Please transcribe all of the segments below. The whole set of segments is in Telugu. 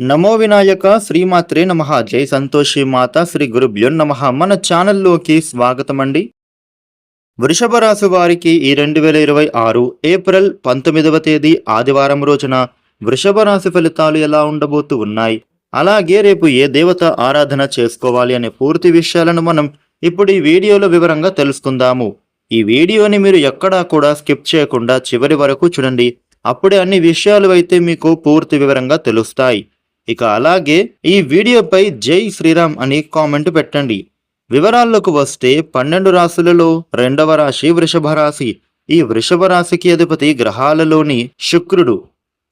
నమో వినాయక శ్రీమాత్రే నమః. జై సంతోషి మాత శ్రీ గురుభ్యో నమః. మన ఛానల్లోకి స్వాగతం అండి. వృషభ రాశి వారికి ఈ 2026 ఏప్రిల్ 19వ తేదీ ఆదివారం రోజున వృషభ రాశి ఫలితాలు ఎలా ఉండబోతూ ఉన్నాయి, అలాగే రేపు ఏ దేవత ఆరాధన చేసుకోవాలి అనే పూర్తి విషయాలను మనం ఇప్పుడు ఈ వీడియోలో వివరంగా తెలుసుకుందాము. ఈ వీడియోని మీరు ఎక్కడా కూడా స్కిప్ చేయకుండా చివరి వరకు చూడండి. అప్పుడే అన్ని విషయాలు అయితే మీకు పూర్తి వివరంగా తెలుస్తాయి. ఇక అలాగే ఈ వీడియోపై జై శ్రీరామ్ అని కామెంట్ పెట్టండి. వివరాల్లోకి వస్తే 12 రాశులలో రెండవ రాశి వృషభ రాశి. ఈ వృషభ రాశికి అధిపతి గ్రహాలలోని శుక్రుడు.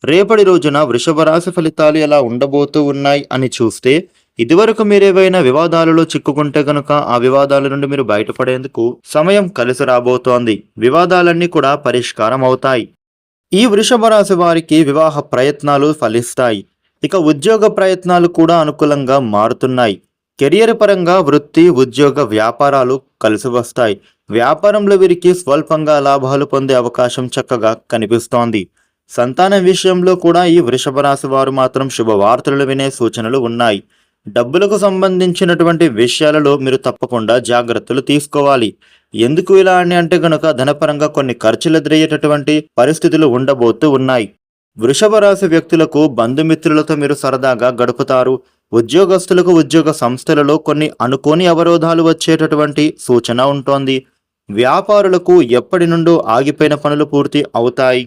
రేపటి రోజున వృషభ రాశి ఫలితాలు ఎలా ఉండబోతూ ఉన్నాయి అని చూస్తే, ఇదివరకు మీరేవైనా వివాదాలలో చిక్కుకుంటే గనుక ఆ వివాదాల నుండి మీరు బయటపడేందుకు సమయం కలిసి రాబోతోంది. వివాదాలన్నీ కూడా పరిష్కారం అవుతాయి. ఈ వృషభ రాశి వారికి వివాహ ప్రయత్నాలు ఫలిస్తాయి. ఇక ఉద్యోగ ప్రయత్నాలు కూడా అనుకూలంగా మారుతున్నాయి. కెరియర్ పరంగా వృత్తి, ఉద్యోగ, వ్యాపారాలు కలిసి వస్తాయి. వ్యాపారంలో వీరికి స్వల్పంగా లాభాలు పొందే అవకాశం చక్కగా కనిపిస్తోంది. సంతానం విషయంలో కూడా ఈ వృషభ రాశి వారు మాత్రం శుభవార్తలు వినే సూచనలు ఉన్నాయి. డబ్బులకు సంబంధించినటువంటి విషయాలలో మీరు తప్పకుండా జాగ్రత్తలు తీసుకోవాలి. ఎందుకు ఇలా అని అంటే గనుక ధనపరంగా కొన్ని ఖర్చులు ఎదురయ్యేటటువంటి పరిస్థితులు ఉండబోతూ ఉన్నాయి. వృషభ రాశి వ్యక్తులకు బంధుమిత్రులతో మీరు సరదాగా గడుపుతారు. ఉద్యోగస్తులకు ఉద్యోగ సంస్థలలో కొన్ని అనుకోని అవరోధాలు వచ్చేటటువంటి సూచన ఉంటోంది. వ్యాపారులకు ఎప్పటి నుండో ఆగిపోయిన పనులు పూర్తి అవుతాయి.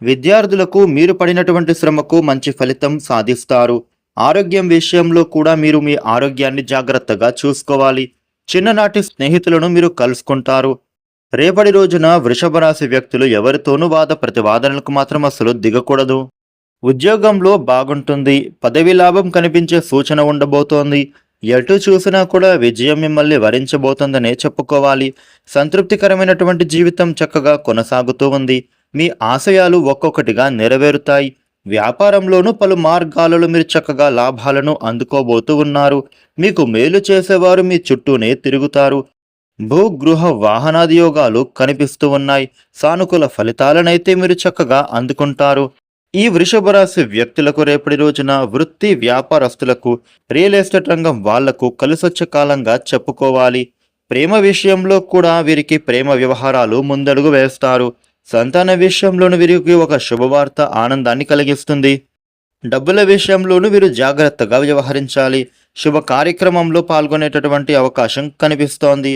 విద్యార్థులకు మీరు పడినటువంటి శ్రమకు మంచి ఫలితం సాధిస్తారు. ఆరోగ్యం విషయంలో కూడా మీరు మీ ఆరోగ్యాన్ని జాగ్రత్తగా చూసుకోవాలి. చిన్ననాటి స్నేహితులను మీరు కలుసుకుంటారు. రేపటి రోజున వృషభ రాశి వ్యక్తులు ఎవరితోనూ వాద ప్రతివాదనలకు మాత్రం అసలు దిగకూడదు. ఉద్యోగంలో బాగుంటుంది. పదవి లాభం కనిపించే సూచన ఉండబోతోంది. ఎటు చూసినా కూడా విజయం మిమ్మల్ని వరించబోతోందనే చెప్పుకోవాలి. సంతృప్తికరమైనటువంటి జీవితం చక్కగా కొనసాగుతూ ఉంది. మీ ఆశయాలు ఒక్కొక్కటిగా నెరవేరుతాయి. వ్యాపారంలోనూ పలు మార్గాలలో మీరు చక్కగా లాభాలను అందుకోబోతూ ఉన్నారు. మీకు మేలు చేసేవారు మీ చుట్టూనే తిరుగుతారు. భూగృహ వాహనాది యోగాలు కనిపిస్తూ ఉన్నాయి. సానుకూల ఫలితాలనైతే మీరు చక్కగా అందుకుంటారు. ఈ వృషభ రాశి వ్యక్తులకు రేపటి రోజున వృత్తి వ్యాపారస్తులకు, రియల్ ఎస్టేట్ రంగం వాళ్లకు కలిసొచ్చే కాలంగా చెప్పుకోవాలి. ప్రేమ విషయంలో కూడా వీరికి ప్రేమ వ్యవహారాలు ముందడుగు వేస్తారు. సంతాన విషయంలోనూ వీరికి ఒక శుభవార్త ఆనందాన్ని కలిగిస్తుంది. డబ్బుల విషయంలోనూ వీరు జాగ్రత్తగా వ్యవహరించాలి. శుభ కార్యక్రమంలో పాల్గొనేటటువంటి అవకాశం కనిపిస్తోంది.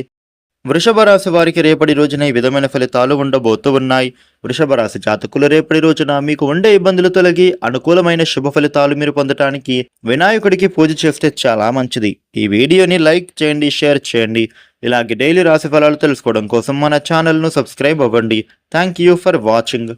వృషభ రాశి వారికి రేపటి రోజున ఈ విధమైన ఫలితాలు ఉండబోతూ ఉన్నాయి. వృషభ రాశి జాతకులు రేపటి రోజున మీకు ఉండే ఇబ్బందులు తొలగి అనుకూలమైన శుభ ఫలితాలు మీరు పొందటానికి వినాయకుడికి పూజ చేస్తే చాలా మంచిది. ఈ వీడియోని లైక్ చేయండి, షేర్ చేయండి. ఇలాగే డైలీ రాశి ఫలాలు తెలుసుకోవడం కోసం మన ఛానల్ను సబ్స్క్రైబ్ అవ్వండి. Thank you for watching.